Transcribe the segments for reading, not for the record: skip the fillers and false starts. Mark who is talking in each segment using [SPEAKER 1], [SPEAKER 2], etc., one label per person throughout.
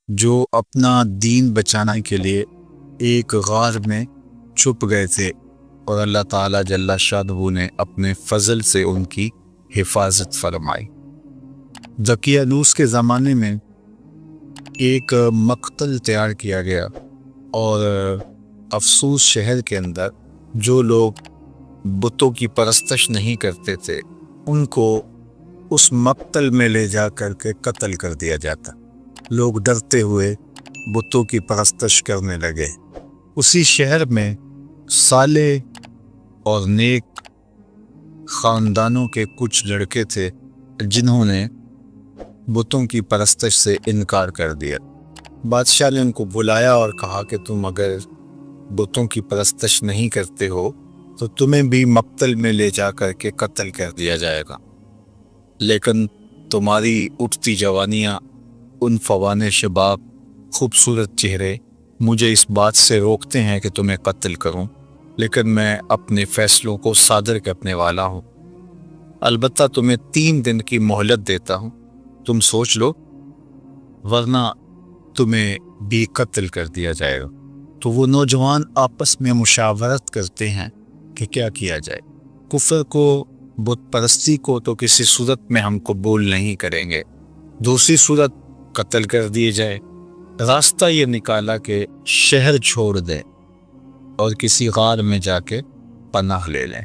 [SPEAKER 1] جو اپنا دین بچانے کے لیے ایک غار میں چھپ گئے تھے، اور اللہ تعالیٰ جل شانہ نے اپنے فضل سے ان کی حفاظت فرمائی۔ دقیانوس کے زمانے میں ایک مقتل تیار کیا گیا، اور افسوس شہر کے اندر جو لوگ بتوں کی پرستش نہیں کرتے تھے ان کو اس مقتل میں لے جا کر کے قتل کر دیا جاتا۔ لوگ ڈرتے ہوئے بتوں کی پرستش کرنے لگے۔ اسی شہر میں صالح اور نیک خاندانوں کے کچھ لڑکے تھے جنہوں نے بتوں کی پرستش سے انکار کر دیا۔ بادشاہ نے ان کو بلایا اور کہا کہ تم اگر بتوں کی پرستش نہیں کرتے ہو تو تمہیں بھی مقتل میں لے جا کر کے قتل کر دیا جائے گا، لیکن تمہاری اٹھتی جوانیاں، ان فوان شباب، خوبصورت چہرے مجھے اس بات سے روکتے ہیں کہ تمہیں قتل کروں، لیکن میں اپنے فیصلوں کو صادر کرنے والا ہوں۔ البتہ تمہیں 3 دن کی مہلت دیتا ہوں، تم سوچ لو، ورنہ تمہیں بھی قتل کر دیا جائے گا۔ تو وہ نوجوان آپس میں مشاورت کرتے ہیں کہ کیا کیا جائے۔ کفر کو، بت پرستی کو تو کسی صورت میں ہم قبول نہیں کریں گے، دوسری صورت قتل کر دیے جائے۔ راستہ یہ نکالا کہ شہر چھوڑ دیں اور کسی غار میں جا کے پناہ لے لیں۔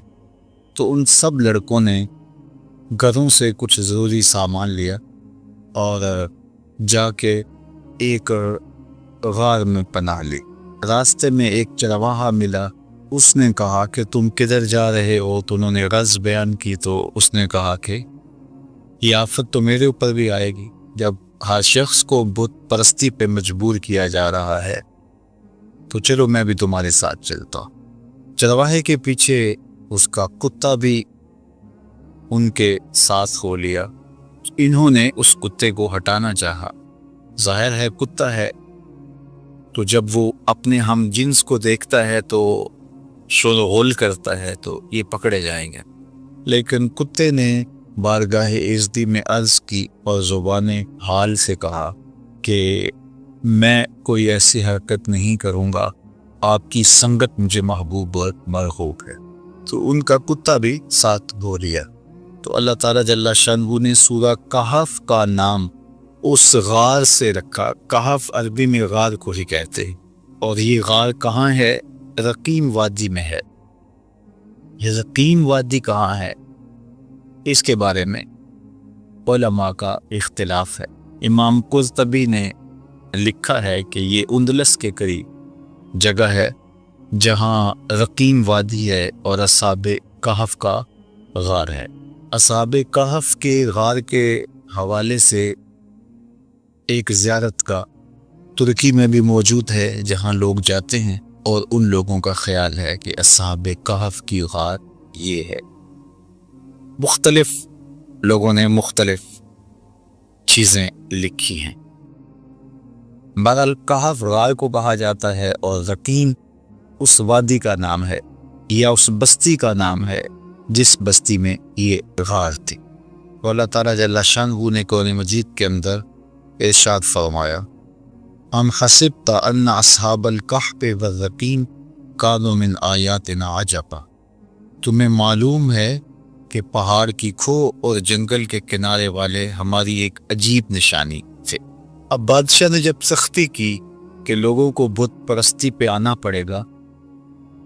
[SPEAKER 1] تو ان سب لڑکوں نے گھروں سے کچھ ضروری سامان لیا اور جا کے ایک غار میں پناہ لی۔ راستے میں ایک چرواہا ملا، اس نے کہا کہ تم کدھر جا رہے ہو؟ تو انہوں نے غرض بیان کی، تو اس نے کہا کہ یہ آفت تو میرے اوپر بھی آئے گی جب ہر شخص کو بت پرستی پہ مجبور کیا جا رہا ہے، تو چلو میں بھی تمہارے ساتھ چلتا ہوں۔ چرواہے کے پیچھے اس کا کتا بھی ان کے ساتھ ہو لیا۔ انہوں نے اس کتے کو ہٹانا چاہا، ظاہر ہے کتا ہے تو جب وہ اپنے ہم جنس کو دیکھتا ہے تو شور و غل کرتا ہے، تو یہ پکڑے جائیں گے۔ لیکن کتے نے بارگاہ عزتی میں عرض کی اور زبان حال سے کہا کہ میں کوئی ایسی حرکت نہیں کروں گا، آپ کی سنگت مجھے محبوب اور مرغوب ہے۔ تو ان کا کتا بھی ساتھ ہو لیا۔ تو اللہ تعالیٰ جل شانہ نے سورہ کہف کا نام اس غار سے رکھا۔ کہف عربی میں غار کو ہی کہتے ہیں، اور یہ غار کہاں ہے؟ رقیم وادی میں ہے۔ یہ رقیم وادی کہاں ہے اس کے بارے میں علماء کا اختلاف ہے۔ امام قرطبی نے لکھا ہے کہ یہ اندلس کے قریب جگہ ہے جہاں رقیم وادی ہے اور اصحاب کہف کا غار ہے۔ اصحاب کہف کے غار کے حوالے سے ایک زیارت کا ترکی میں بھی موجود ہے جہاں لوگ جاتے ہیں، اور ان لوگوں کا خیال ہے کہ اصحاب کہف کی غار یہ ہے۔ مختلف لوگوں نے مختلف چیزیں لکھی ہیں۔ بہرحال کہف غار کو کہا جاتا ہے، اور رقیم اس وادی کا نام ہے یا اس بستی کا نام ہے جس بستی میں یہ غار تھی۔ تو اللہ تعالیٰ جل شانہ نے قرآن مجید کے اندر ارشاد فرمایا، ام حسبت ان اصحاب الکہف والرقیم کانوا من آیاتنا عجبا۔ تمہیں معلوم ہے کہ پہاڑ کی کھو اور جنگل کے کنارے والے ہماری ایک عجیب نشانی تھے۔ اب بادشاہ نے جب سختی کی کہ لوگوں کو بت پرستی پہ آنا پڑے گا،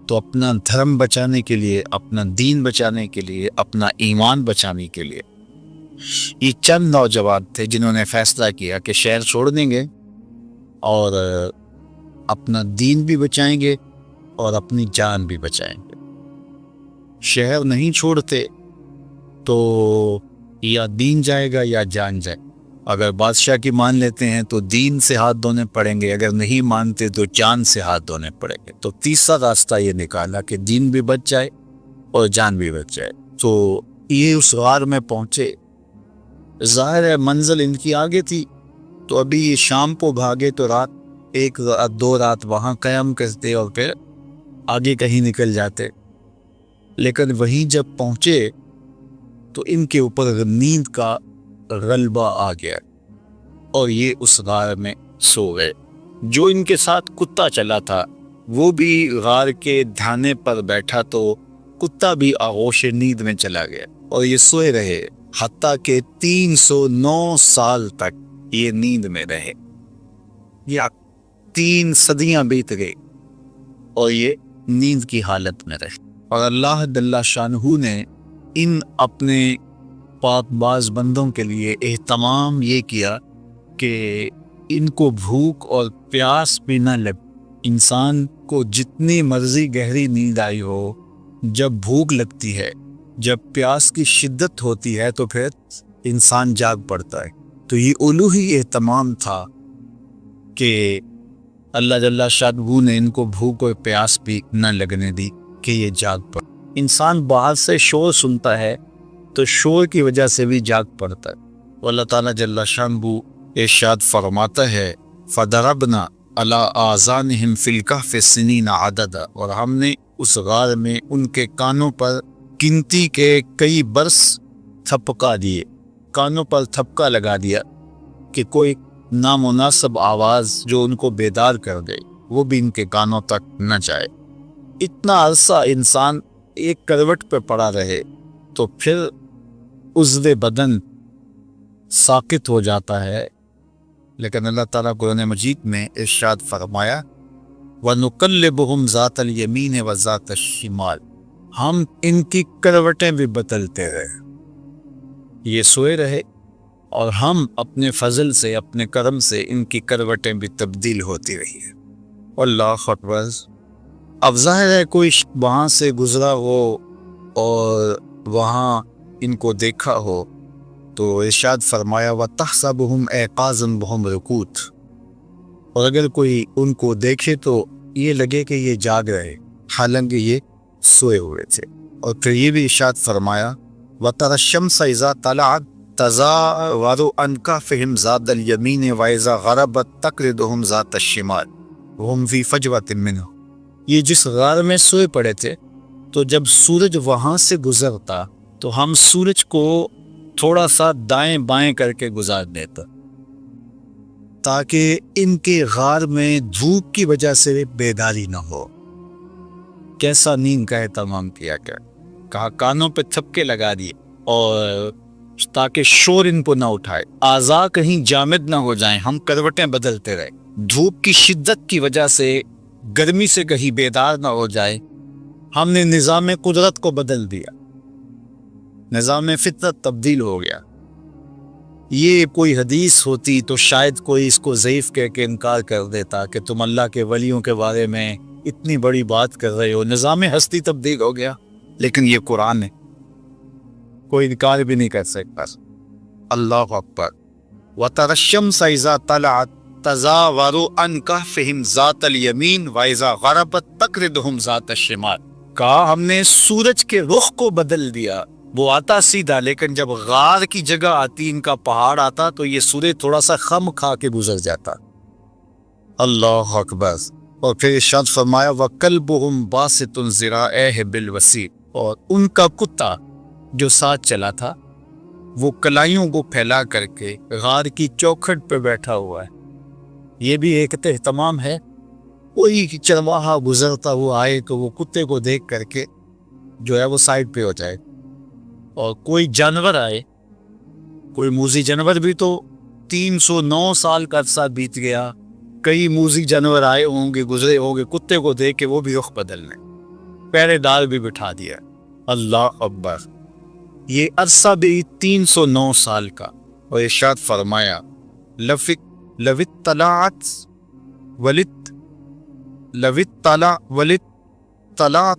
[SPEAKER 1] تو اپنا دھرم بچانے کے لیے، اپنا دین بچانے کے لیے، اپنا ایمان بچانے کے لیے یہ چند نوجوان تھے جنہوں نے فیصلہ کیا کہ شہر چھوڑ دیں گے اور اپنا دین بھی بچائیں گے اور اپنی جان بھی بچائیں گے۔ شہر نہیں چھوڑتے تو یا دین جائے گا یا جان جائے۔ اگر بادشاہ کی مان لیتے ہیں تو دین سے ہاتھ دھونے پڑیں گے، اگر نہیں مانتے تو جان سے ہاتھ دھونے پڑیں گے۔ تو تیسرا راستہ یہ نکالا کہ دین بھی بچ جائے اور جان بھی بچ جائے۔ تو یہ اس غار میں پہنچے، ظاہر ہے منزل ان کی آگے تھی، تو ابھی یہ شام کو بھاگے تو رات 1-2 رات وہاں قیام کرتے اور پھر آگے کہیں نکل جاتے۔ لیکن وہیں جب پہنچے تو ان کے اوپر نیند کا غلبہ آ گیا اور یہ اس غار میں سو گئے۔ جو ان کے ساتھ کتا چلا تھا وہ بھی غار کے دھانے پر بیٹھا تو کتا بھی آغوش نیند میں چلا گیا اور یہ سوئے رہے حتیٰ کہ 309 سال تک یہ نیند میں رہے۔ یا 3 صدیاں بیت گئی اور یہ نیند کی حالت میں رہے، اور اللہ جل شانہ نے ان اپنے پاک باز بندوں کے لیے اہتمام یہ کیا کہ ان کو بھوک اور پیاس بھی نہ لگ۔ انسان کو جتنی مرضی گہری نیند آئی ہو، جب بھوک لگتی ہے، جب پیاس کی شدت ہوتی ہے تو پھر انسان جاگ پڑتا ہے۔ تو یہ الوہی اہتمام تھا کہ اللہ جل شانہ نے ان کو بھوک اور پیاس بھی نہ لگنے دی کہ یہ جاگ پڑے۔ انسان باہر سے شور سنتا ہے تو شور کی وجہ سے بھی جاگ پڑتا ہے۔ اللہ تعالیٰ جل شانہ ارشاد فرماتا ہے فَضَرَبْنَا عَلَىٰ آذَانِهِمْ فِي الْكَهْفِ سِنِينَ عَدَدًا، اور ہم نے اس غار میں ان کے کانوں پر گنتی کے کئی برس تھپکا دیے، کانوں پر تھپکا لگا دیا کہ کوئی نامناسب آواز جو ان کو بیدار کر گئی وہ بھی ان کے کانوں تک نہ جائے۔ اتنا عرصہ انسان ایک کروٹ پہ پڑا رہے تو پھر عضو بدن ساکت ہو جاتا ہے، لیکن اللہ تعالیٰ قرآن مجید میں ارشاد فرمایا وَنُقَلِّبُهُمْ ذَاتَ الْيَمِينِ وَذَاتَ الشِّمَالِ، ہم ان کی کروٹیں بھی بدلتے رہے۔ یہ سوئے رہے اور ہم اپنے فضل سے، اپنے کرم سے ان کی کروٹیں بھی تبدیل ہوتی رہی ہیں۔ اللہ اکبر۔ اب ظاہر ہے کوئی وہاں سے گزرا ہو اور وہاں ان کو دیکھا ہو تو ارشاد فرمایا وَتَحْسَبُهُمْ أَيْقَاظًا وَهُمْ رُقُودٌ، اور اگر کوئی ان کو دیکھے تو یہ لگے کہ یہ جاگ رہے حالانکہ یہ سوئے ہوئے تھے۔ اور پھر یہ بھی ارشاد فرمایا وَتَرَى الشَّمْسَ إِذَا طَلَعَتْ تَزَاوَرُ عَنْ كَهْفِهِمْ ذَاتَ الْيَمِينِ وَإِذَا غَرَبَتْ تَقْرِضُهُمْ ذَاتَ الشِّمَالِ وَهُمْ فِي فَجْوَةٍ مِّنْهُ۔ یہ جس غار میں سوئے پڑے تھے تو جب سورج وہاں سے گزرتا تو ہم سورج کو تھوڑا سا دائیں بائیں کر کے گزار دیتا تاکہ ان کے غار میں دھوپ کی وجہ سے بیداری نہ ہو۔ کیسا نیند کا اہتمام کیا گیا، کہا کانوں پہ تھپکے لگا دیے اور تاکہ شور ان کو نہ اٹھائے، اعضاء کہیں جامد نہ ہو جائیں، ہم کروٹیں بدلتے رہے، دھوپ کی شدت کی وجہ سے گرمی سے کہیں بیدار نہ ہو جائے۔ ہم نے نظام قدرت کو بدل دیا، نظام فطرت تبدیل ہو گیا۔ یہ کوئی حدیث ہوتی تو شاید کوئی اس کو ضعیف کہہ کے انکار کر دیتا کہ تم اللہ کے ولیوں کے بارے میں اتنی بڑی بات کر رہے ہو، نظام ہستی تبدیل ہو گیا۔ لیکن یہ قرآن ہے، کوئی انکار بھی نہیں کر سکتا۔ اللہ اکبر۔ وَتَرَى الشَّمْسَ إِذَا طَلَعَتْ تَزَاوَرُ عَنْ كَهْفِهِمْ ذَاتَ الْيَمِينِ وَإِذَا غَرَبَتْ تَقْرِضُهُمْ ذَاتَ الشِّمَالِ، کہا ہم نے سورج کے رخ کو بدل دیا، وہ آتا سیدھا، لیکن جب غار کی جگہ آتی، ان کا پہاڑ آتا تو یہ سورج تھوڑا سا خم کھا کے گزر جاتا۔ اللہ اکبر۔ اور پھر ارشاد فرمایا وَكَلْبُهُمْ بَاسِطٌ ذِرَاعَيْهِ بِالْوَسِيدِ، اور ان کا کتا جو ساتھ چلا تھا وہ کلائیوں کو پھیلا کر کے غار کی چوکھٹ پہ بیٹھا ہوا ہے۔ یہ بھی ایک اہتمام ہے، کوئی چرواہا گزرتا ہوا آئے تو وہ کتے کو دیکھ کر کے جو ہے وہ سائڈ پہ ہو جائے، اور کوئی جانور آئے، کوئی موذی جانور بھی تو 309 سال کا عرصہ بیت گیا، کئی موذی جانور آئے ہوں گے، گزرے ہوں گے، کتے کو دیکھ کے وہ بھی رخ بدل لیں، پہرے دار بھی بٹھا دیا۔ اللہ اکبر۔ یہ عرصہ بھی 309 سال کا، اور ارشاد فرمایا لَوِ اطَّلَعْتَ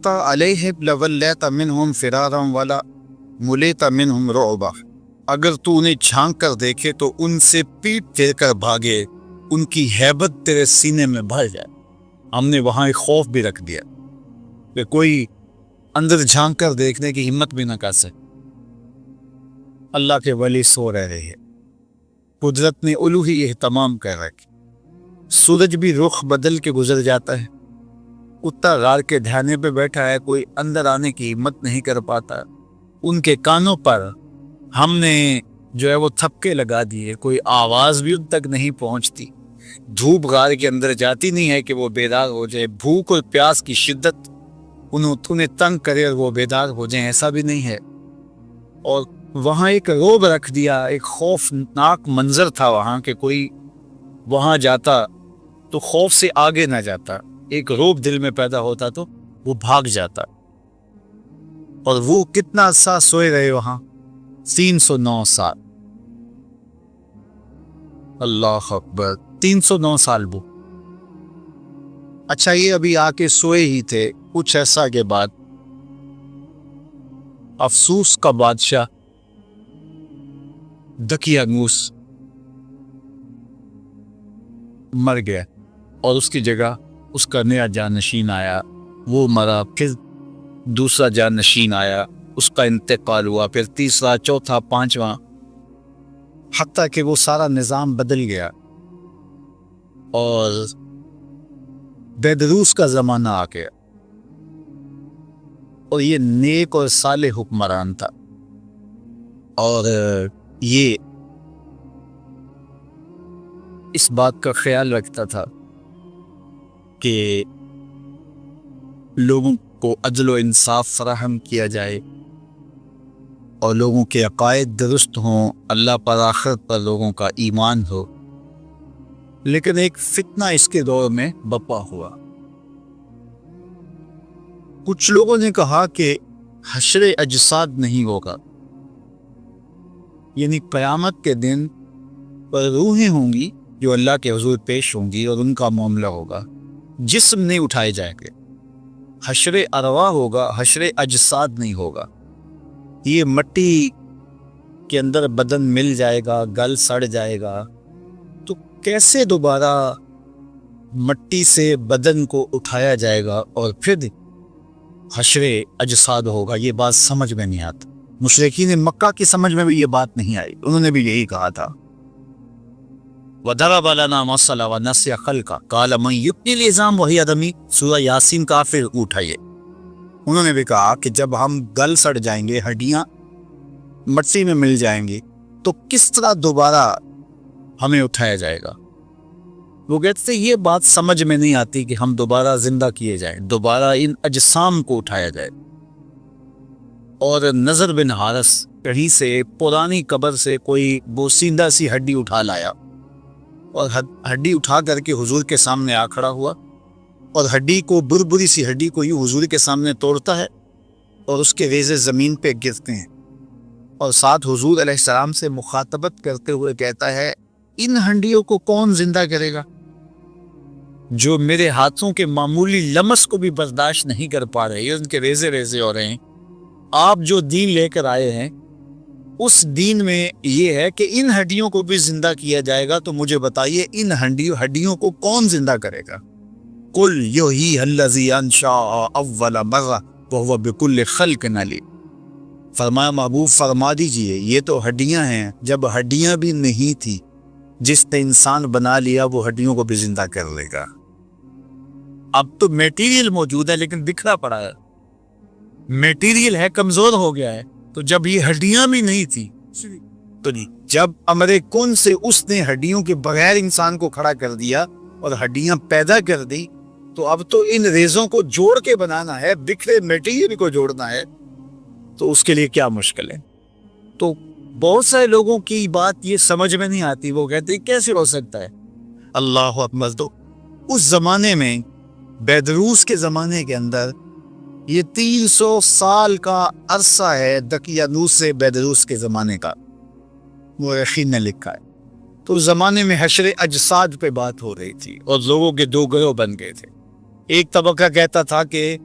[SPEAKER 1] عَلَيْهِمْ لَوَلَّيْتَ مِنْهُمْ فِرَارًا وَلَمُلِئْتَ مِنْهُمْ رُعْبًا، اگر تو انہیں جھانک کر دیکھے تو ان سے پیٹ پھیر کر بھاگے، ان کی ہیبت تیرے سینے میں بھر جائے۔ ہم نے وہاں ایک خوف بھی رکھ دیا کہ کوئی اندر جھانک کر دیکھنے کی ہمت بھی نہ کر سکے۔ اللہ کے ولی سو رہے ہیں، قدرت نے الوہی اہتمام کر رکھے، سورج بھی رخ بدل کے گزر جاتا ہے، کتا غار کے دھانے پہ بیٹھا ہے، کوئی اندر آنے کی ہمت نہیں کر پاتا، ان کے کانوں پر ہم نے جو ہے وہ تھپکے لگا دیے، کوئی آواز بھی ان تک نہیں پہنچتی، دھوپ غار کے اندر جاتی نہیں ہے کہ وہ بیدار ہو جائے، بھوک اور پیاس کی شدت انہیں تنگ کرے اور وہ بیدار ہو جائیں، ایسا بھی نہیں ہے۔ اور وہاں ایک روب رکھ دیا، ایک خوفناک منظر تھا وہاں کہ کوئی وہاں جاتا تو خوف سے آگے نہ جاتا، ایک روب دل میں پیدا ہوتا تو وہ بھاگ جاتا۔ اور وہ کتنا عرصہ سوئے رہے وہاں؟ 309 سال۔ اللہ اکبر، 309 سال وہ۔ اچھا، یہ ابھی آ کے سوئے ہی تھے، کچھ عرصہ کے بعد افسوس کا بادشاہ دقیانوس مر گیا اور اس کی جگہ اس کا نیا جانشین آیا، وہ مرا، پھر دوسرا جانشین آیا، اس کا انتقال ہوا، پھر تیسرا، چوتھا، پانچواں، حتیٰ کہ وہ سارا نظام بدل گیا اور بیدروس کا زمانہ آ گیا، اور یہ نیک اور صالح حکمران تھا، اور یہ اس بات کا خیال رکھتا تھا کہ لوگوں کو عدل و انصاف فراہم کیا جائے اور لوگوں کے عقائد درست ہوں، اللہ پر، آخرت پر لوگوں کا ایمان ہو۔ لیکن ایک فتنہ اس کے دور میں بپا ہوا۔ کچھ لوگوں نے کہا کہ حشر اجساد نہیں ہوگا، یعنی قیامت کے دن پر روحیں ہوں گی جو اللہ کے حضور پیش ہوں گی اور ان کا معاملہ ہوگا، جسم نہیں اٹھائے جائیں گے، حشر ارواح ہوگا، حشر اجساد نہیں ہوگا۔ یہ مٹی کے اندر بدن مل جائے گا، گل سڑ جائے گا، تو کیسے دوبارہ مٹی سے بدن کو اٹھایا جائے گا اور پھر حشر اجساد ہوگا؟ یہ بات سمجھ میں نہیں آتی۔ مشرکین مکہ کی سمجھ میں بھی یہ بات نہیں آئی، انہوں نے بھی یہی کہا تھا، وَضَرَبَ لَنَا مَثَلًا وَنَسِيَ خَلْقَهُ قَالَ مَن يُحْيِي الْعِظَامَ وَهِيَ رَمِيمٌ، سورہ یاسین کا پھر اٹھائیے۔ انہوں نے بھی کہا کہ جب ہم گل سڑ جائیں گے، ہڈیاں مٹی میں مل جائیں گی، تو کس طرح دوبارہ ہمیں اٹھایا جائے گا؟ وہ کہتے ہیں یہ بات سمجھ میں نہیں آتی کہ ہم دوبارہ زندہ کیے جائیں، دوبارہ ان اجسام کو اٹھایا جائے۔ اور نظر بن حارث کہیں سے پرانی قبر سے کوئی بوسیدہ سی ہڈی اٹھا لایا اور ہڈی اٹھا کر کے حضور کے سامنے آ کھڑا ہوا، اور ہڈی کو، بربری سی ہڈی کو یوں حضور کے سامنے توڑتا ہے اور اس کے ریزے زمین پہ گرتے ہیں، اور ساتھ حضور علیہ السلام سے مخاطبت کرتے ہوئے کہتا ہے ان ہڈیوں کو کون زندہ کرے گا جو میرے ہاتھوں کے معمولی لمس کو بھی برداشت نہیں کر پا رہے، ان کے ریزے ریزے ہو رہے ہیں۔ آپ جو دین لے کر آئے ہیں اس دین میں یہ ہے کہ ان ہڈیوں کو بھی زندہ کیا جائے گا، تو مجھے بتائیے ان ہڈیوں کو کون زندہ کرے گا؟ قُلْ يُحْيِيهَا الَّذِي أَنشَأَهَا أَوَّلَ مَرَّةٍ وَهُوَ بِكُلِّ خَلْقٍ عَلِيمٌ۔ فرمایا محبوب فرما دیجئے یہ تو ہڈیاں ہیں، جب ہڈیاں بھی نہیں تھی، جس نے انسان بنا لیا وہ ہڈیوں کو بھی زندہ کر لے گا۔ اب تو میٹیریل موجود ہے لیکن بکھرا پڑا ہے، میٹیریل ہے، کمزور ہو گیا ہے، تو جب یہ ہڈیاں بھی نہیں تھی تو جب امر کن سے اس نے ہڈیوں کے بغیر انسان کو کھڑا کر دیا اور ہڈیاں پیدا کر دی، تو اب تو ان ریزوں کو جوڑ کے بنانا ہے، بکھرے میٹیریل کو جوڑنا ہے، تو اس کے لیے کیا مشکل ہے؟ تو بہت سارے لوگوں کی بات یہ سمجھ میں نہیں آتی، وہ کہتے ہیں کیسے ہو سکتا ہے؟ اللہ اکبر۔ تو اس زمانے میں، بیدروس کے زمانے کے اندر، یہ 300 سال کا عرصہ ہے دقیانوس سے بیدروس کے زمانے کا، مورخین نے لکھا ہے۔ تو اس زمانے میں حشر اجساد پہ بات ہو رہی تھی اور لوگوں کے دو گروہ بن گئے تھے۔ ایک طبقہ کہتا تھا کہ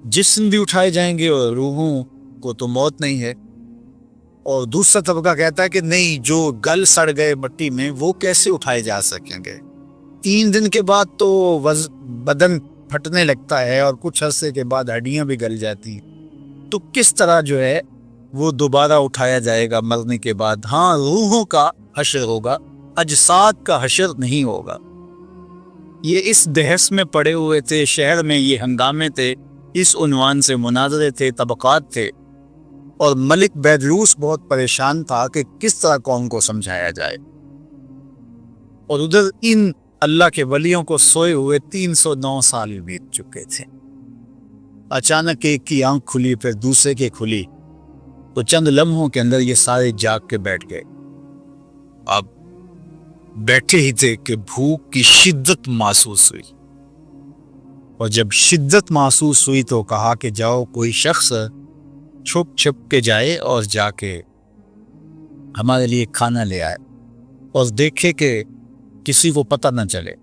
[SPEAKER 1] جسم بھی اٹھائے جائیں گے اور روحوں کو تو موت نہیں ہے، اور دوسرا طبقہ کہتا ہے کہ نہیں، جو گل سڑ گئے مٹی میں وہ کیسے اٹھائے جا سکیں گے؟ 3 دن کے بعد تو بدن پھٹنے لگتا ہے اور کچھ عرصے کے بعد ہڈیاں بھی گل جاتی ہیں، تو کس طرح جو ہے وہ دوبارہ اٹھایا جائے گا مرنے کے بعد؟ ہاں، روحوں کا حشر ہوگا، اجساد کا حشر نہیں ہوگا۔ یہ اس بحث میں پڑے ہوئے تھے، شہر میں یہ ہنگامے تھے، اس عنوان سے مناظرے تھے، طبقات تھے، اور ملک بیدروس بہت پریشان تھا کہ کس طرح قوم کو سمجھایا جائے۔ اور ادھر ان اللہ کے ولیوں کو سوئے ہوئے 309 سال بیت چکے تھے۔ اچانک ایک کی آنکھ کھلی، پھر دوسرے کی کھلی، تو چند لمحوں کے اندر یہ سارے جاگ کے بیٹھ گئے۔ اب بیٹھے ہی تھے کہ بھوک کی شدت محسوس ہوئی، اور جب شدت محسوس ہوئی تو کہا کہ جاؤ کوئی شخص چھپ چھپ کے جائے اور جا کے ہمارے لیے کھانا لے آئے، اور دیکھے کہ کسی کو پتہ نہ چلے۔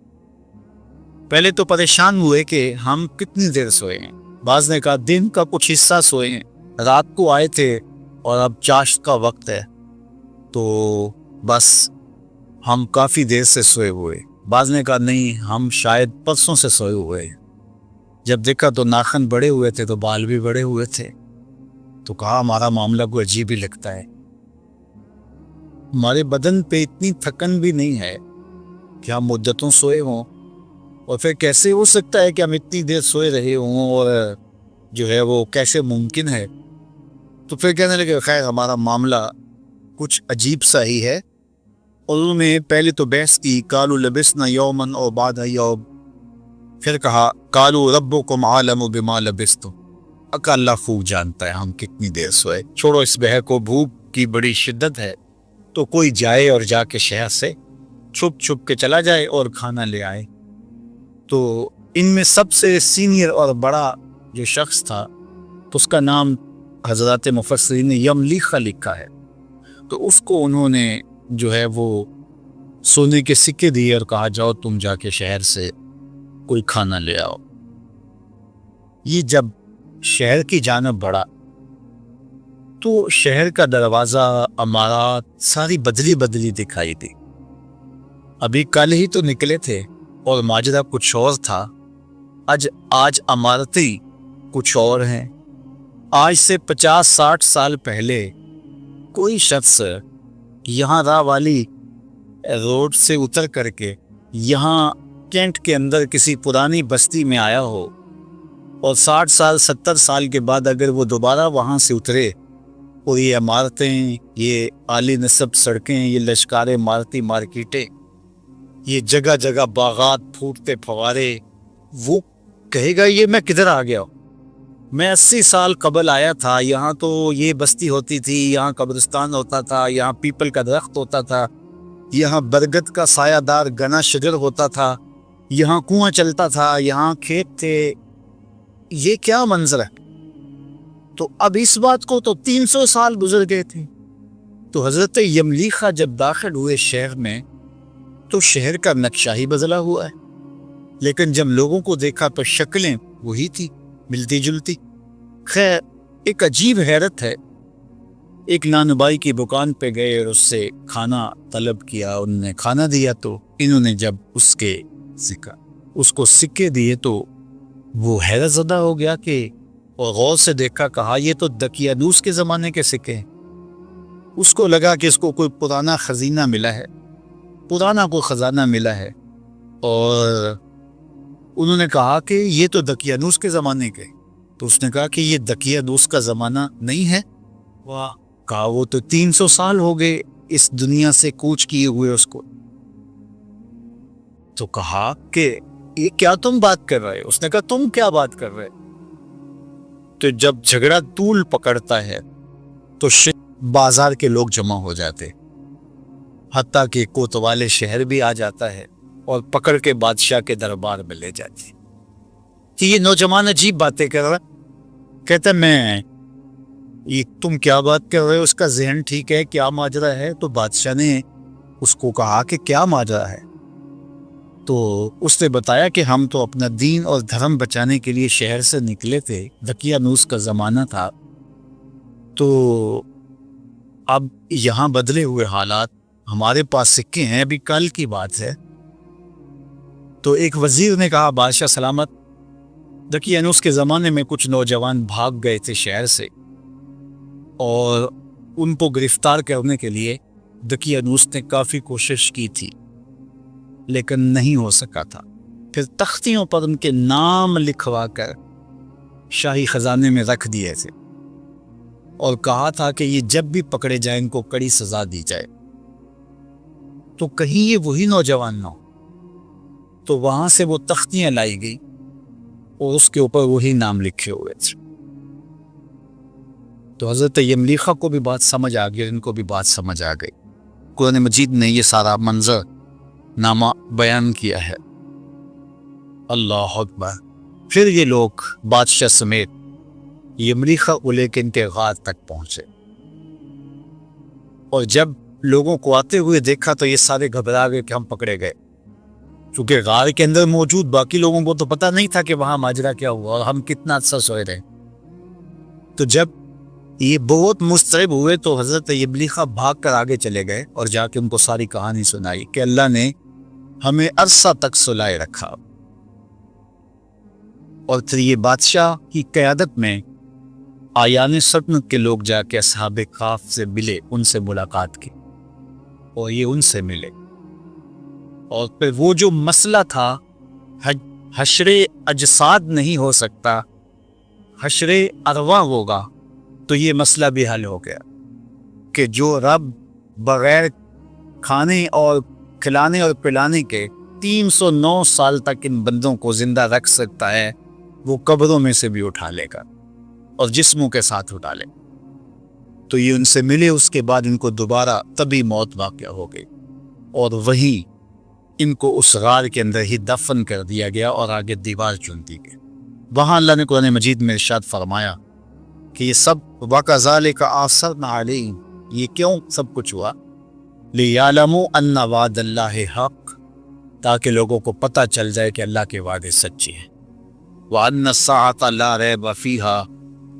[SPEAKER 1] پہلے تو پریشان ہوئے کہ ہم کتنی دیر سوئے ہیں۔ بعض نے کہا دن کا کچھ حصہ سوئے ہیں، رات کو آئے تھے اور اب چاشت کا وقت ہے تو بس ہم کافی دیر سے سوئے ہوئے۔ بعض نے کہا نہیں، ہم شاید پرسوں سے سوئے ہوئے ہیں۔ جب دیکھا تو ناخن بڑے ہوئے تھے تو بال بھی بڑے ہوئے تھے، تو کہا ہمارا معاملہ کو عجیب ہی لگتا ہے، ہمارے بدن پہ اتنی تھکن بھی نہیں ہے کہ ہم مدتوں سوئے ہوں، اور پھر کیسے ہو سکتا ہے کہ ہم اتنی دیر سوئے رہے ہوں، اور جو ہے وہ کیسے ممکن ہے؟ تو پھر کہنے لگے خیر ہمارا معاملہ کچھ عجیب سا ہی ہے۔ اور انہوں نے پہلے تو بحث کی، قالوا لبسنا یومن اور بعد یوم، پھر کہا قالوا ربکم عالم بما لبستم، اکا اللہ خوب جانتا ہے ہم کتنی دیر سوئے، چھوڑو اس بحث کو، بھوک کی بڑی شدت ہے تو کوئی جائے اور جا کے شہر سے چھپ چھپ کے چلا جائے اور کھانا لے آئے۔ تو ان میں سب سے سینئر اور بڑا جو شخص تھا تو اس کا نام حضرات مفسرین نے یملیخہ لکھا ہے، تو اس کو انہوں نے جو ہے وہ سونے کے سکے دیے اور کہا جاؤ تم جا کے شہر سے کوئی کھانا لے آؤ۔ یہ جب شہر کی جانب بڑھا تو شہر کا دروازہ، عمارات ساری بدلی بدلی دکھائی دی۔ ابھی کل ہی تو نکلے تھے اور ماجرا کچھ اور تھا، آج عمارتیں کچھ اور ہیں۔ آج سے 50-60 سال پہلے کوئی شخص یہاں راہ والی روڈ سے اتر کر کے یہاں کینٹ کے اندر کسی پرانی بستی میں آیا ہو، اور 60 سال 70 سال کے بعد اگر وہ دوبارہ وہاں سے اترے اور یہ عمارتیں، یہ عالی نصب سڑکیں، یہ لشکار عمارتی مارکیٹیں، یہ جگہ جگہ باغات، پھوٹتے فوارے، وہ کہے گا یہ میں کدھر آ گیا ہوں؟ میں 80 سال قبل آیا تھا، یہاں تو یہ بستی ہوتی تھی، یہاں قبرستان ہوتا تھا، یہاں پیپل کا درخت ہوتا تھا، یہاں برگد کا سایہ دار گنا شجر ہوتا تھا، یہاں کنواں چلتا تھا، یہاں کھیت تھے، یہ کیا منظر ہے؟ تو اب اس بات کو تو 300 سال گزر گئے تھے۔ تو حضرت یملیخہ جب داخل ہوئے شہر میں تو شہر کا نقشہ ہی بدلا ہوا ہے، لیکن جب لوگوں کو دیکھا تو شکلیں وہی تھی، ملتی جلتی۔ خیر ایک عجیب حیرت ہے، ایک نانبائی کی دکان پہ گئے اور اس سے کھانا طلب کیا، انہوں نے کھانا دیا، تو انہوں نے جب اس کو سکے دیے تو وہ حیرت زدہ ہو گیا کہ، اور غور سے دیکھا، کہا یہ تو دقیانوس کے زمانے کے سکے ہیں۔ اس کو لگا کہ اس کو کوئی پرانا خزینہ ملا ہے، پرانا کوئی خزانہ ملا ہے، اور انہوں نے کہا کہ یہ تو دقیانوس کے زمانے کے، تو اس نے کہا کہ یہ دقیانوس کا زمانہ نہیں ہے۔ واہ، کہا وہ تو 300 سال ہو گئے اس دنیا سے کوچ کیے ہوئے اس کو۔ تو کہا کہ یہ کیا تم بات کر رہے؟ اس نے کہا تم کیا بات کر رہے؟ تو جب جھگڑا طول پکڑتا ہے تو بازار کے لوگ جمع ہو جاتے، حتیٰ کہ کوتوال شہر بھی آ جاتا ہے اور پکڑ کے بادشاہ کے دربار میں لے جاتی کہ یہ نوجوان عجیب باتیں کر رہا۔ کہتا میں یہ تم کیا بات کر رہے ہو، اس کا ذہن ٹھیک ہے، کیا ماجرا ہے؟ تو بادشاہ نے اس کو کہا کہ کیا ماجرا ہے؟ تو اس نے بتایا کہ ہم تو اپنا دین اور دھرم بچانے کے لیے شہر سے نکلے تھے، دقیانوس کا زمانہ تھا، تو اب یہاں بدلے ہوئے حالات، ہمارے پاس سکے ہیں، ابھی کل کی بات ہے۔ تو ایک وزیر نے کہا بادشاہ سلامت، دقیانوس کے زمانے میں کچھ نوجوان بھاگ گئے تھے شہر سے، اور ان کو گرفتار کرنے کے لیے دقیانوس نے کافی کوشش کی تھی لیکن نہیں ہو سکا تھا۔ پھر تختیوں پر ان کے نام لکھوا کر شاہی خزانے میں رکھ دیے تھے اور کہا تھا کہ یہ جب بھی پکڑے جائیں ان کو کڑی سزا دی جائے۔ تو کہیں یہ وہی نوجوان نہ ہو. تو وہاں سے وہ تختیاں لائی گئی اور اس کے اوپر وہی نام لکھے ہوئے تھے. تو حضرت یملیخہ کو بھی بات سمجھ آ گئی اور ان کو بھی بات سمجھ آ گئی. قرآن مجید نے یہ سارا منظر نامہ بیان کیا ہے. اللہ اکبر. پھر یہ لوگ بادشاہ سمیت یملیخہ کو لے کے ان کے غار تک پہنچے اور جب لوگوں کو آتے ہوئے دیکھا تو یہ سارے گھبرا گئے کہ ہم پکڑے گئے. چونکہ غار کے اندر موجود باقی لوگوں کو تو پتہ نہیں تھا کہ وہاں ماجرا کیا ہوا اور ہم کتنا عرصہ سوئے رہے. تو جب یہ بہت مضطرب ہوئے تو حضرت یملیخہ بھاگ کر آگے چلے گئے اور جا کے ان کو ساری کہانی سنائی کہ اللہ نے ہمیں عرصہ تک سلائے رکھا. اور پھر یہ بادشاہ کی قیادت میں آیان سلطنت کے لوگ جا کے اصحاب کہف سے ملے, ان سے ملاقات کی اور یہ ان سے ملے. اور پھر وہ جو مسئلہ تھا حشر اجساد نہیں ہو سکتا, حشر ارواح ہوگا, تو یہ مسئلہ بھی حل ہو گیا کہ جو رب بغیر کھانے اور کھلانے اور پلانے کے 309 سال تک ان بندوں کو زندہ رکھ سکتا ہے, وہ قبروں میں سے بھی اٹھا لے گا اور جسموں کے ساتھ اٹھا لے. تو یہ ان سے ملے, اس کے بعد ان کو دوبارہ طبی موت واقع ہو گئی اور وہیں ان کو اس غار کے اندر ہی دفن کر دیا گیا اور آگے دیوار چن دی گئی. وہاں اللہ نے قرآن مجید میں ارشاد فرمایا کہ یہ سب وَكَذَلِكَ أَعْثَرْنَا عَلَيْهِمْ, یہ کیوں سب کچھ ہوا؟ لِيَعْلَمُوا أَنَّ وَعْدَ اللَّهِ حَقٌّ, تاکہ لوگوں کو پتہ چل جائے کہ اللہ کے وعدے سچے ہیں. وَأَنَّ السَّاعَةَ لَا رَيْبَ فِيهَا,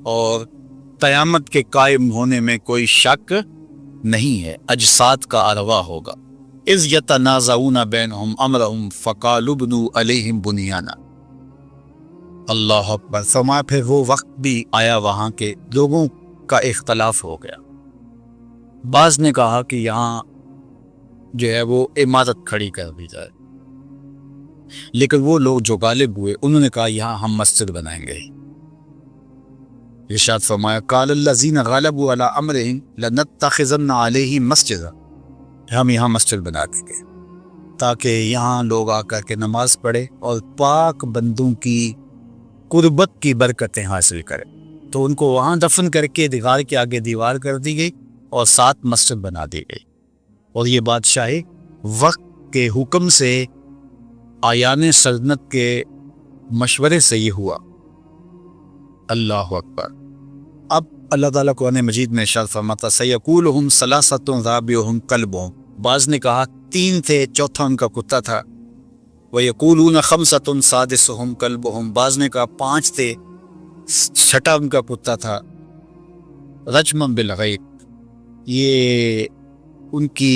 [SPEAKER 1] اور قیامت کے قائم ہونے میں کوئی شک نہیں ہے, اجساد کا ارواح ہوگا. اِذْ يَتَنَازَعُونَ بَيْنَهُمْ أَمْرَهُمْ فَقَالُوا ابْنُوا عَلَيْهِمْ بُنْيَانًا. اللہ اکبر. فرمایا پھر وہ وقت بھی آیا وہاں کے لوگوں کا اختلاف ہو گیا. بعض نے کہا کہ یہاں جو ہے وہ عمارت کھڑی کر دی جائے, لیکن وہ لوگ جو غالب ہوئے انہوں نے کہا یہاں ہم مسجد بنائیں گے. ارشاد فرمایا قال الذین غلبوا علی امرہم لنتخذن علیہم مسجدا, ہم یہاں مسجد بنا دیں گے تاکہ یہاں لوگ آ کر کے نماز پڑھے اور پاک بندوں کی قربت کی برکتیں حاصل کریں. تو ان کو وہاں دفن کر کے دیوار کے آگے دیوار کر دی گئی اور ساتھ مسجد بنا دی گئی. اور یہ بادشاہ وقت کے حکم سے آیان سلطنت کے مشورے سے یہ ہوا. اللہ اکبر. اب اللہ تعالیٰ قرآن مجید میں ارشاد فرماتا سَيَقُولُهُمْ ثَلَاثَةٌ رَابِعُهُمْ كَلْبُهُمْ, بعض نے کہا 3 تھے چوتھا ان کا کتا تھا. وَيَقُولُونَ خَمْسَةٌ سَادِسُهُمْ كَلْبُهُمْ, بعض نے کہا 5 تھے چھٹا ان کا کتا تھا. رجما بالغیب, یہ ان کی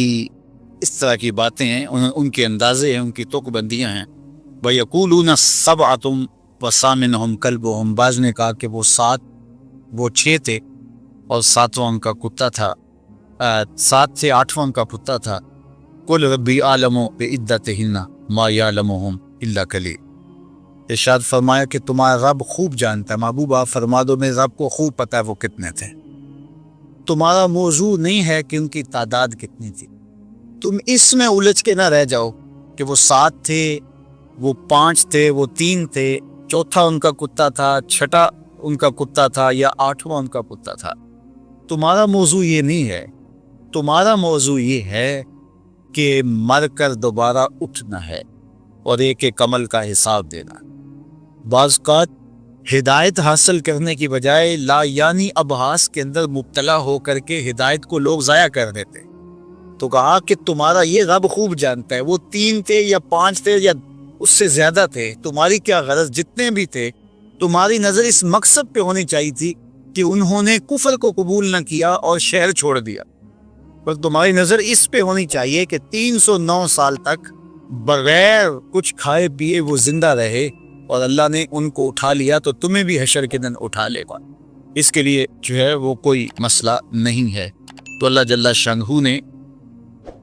[SPEAKER 1] اس طرح کی باتیں ہیں, ان کے اندازے ہیں, ان کی توق بندیاں ہیں. وَيَقُولُونَ سَبْعَةٌ وَثَامِنُهُمْ كَلْبُهُمْ, بعض نے کہا کہ وہ 6 تھے اور 7واں ان کا کتا تھا, 7 سے 8واں ان کا کتا تھا. قُلْ رَبِّي أَعْلَمُ بِعِدَّتِهِنَّ مَا يَعْلَمُهُمْ إِلَّا قَلِيلٌ. ارشاد فرمایا کہ تمہارا رب خوب جانتا ہے, محبوبہ فرما دو میرے رب کو خوب پتہ ہے وہ کتنے تھے. تمہارا موضوع نہیں ہے کہ ان کی تعداد کتنی تھی, تم اس میں الجھ کے نہ رہ جاؤ کہ وہ 7 تھے, وہ 5 تھے, وہ 3 تھے, چوتھا ان کا کتا تھا, چھٹا ان کا کتا تھا یا 8واں ان کا کتا تھا. تمہارا موضوع یہ نہیں ہے, تمہارا موضوع یہ ہے کہ مر کر دوبارہ اٹھنا ہے اور ایک عمل کا حساب دینا. بعض اوقات ہدایت حاصل کرنے کی بجائے لا یعنی ابحاث کے اندر مبتلا ہو کر کے ہدایت کو لوگ ضائع کر دیتے. تو کہا کہ تمہارا یہ رب خوب جانتا ہے وہ 3 تھے یا 5 تھے یا اس سے زیادہ تھے, تمہاری کیا غرض, جتنے بھی تھے تمہاری نظر اس مقصد پہ ہونی چاہیے تھی کہ انہوں نے کفر کو قبول نہ کیا اور شہر چھوڑ دیا, پر تمہاری نظر اس پہ ہونی چاہیے کہ 309 سال تک بغیر کچھ کھائے پیے وہ زندہ رہے اور اللہ نے ان کو اٹھا لیا, تو تمہیں بھی حشر کے دن اٹھا لے گا. اس کے لیے جو ہے وہ کوئی مسئلہ نہیں ہے. تو اللہ جل شانہ نے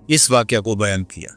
[SPEAKER 1] اس واقعہ کو بیان کیا.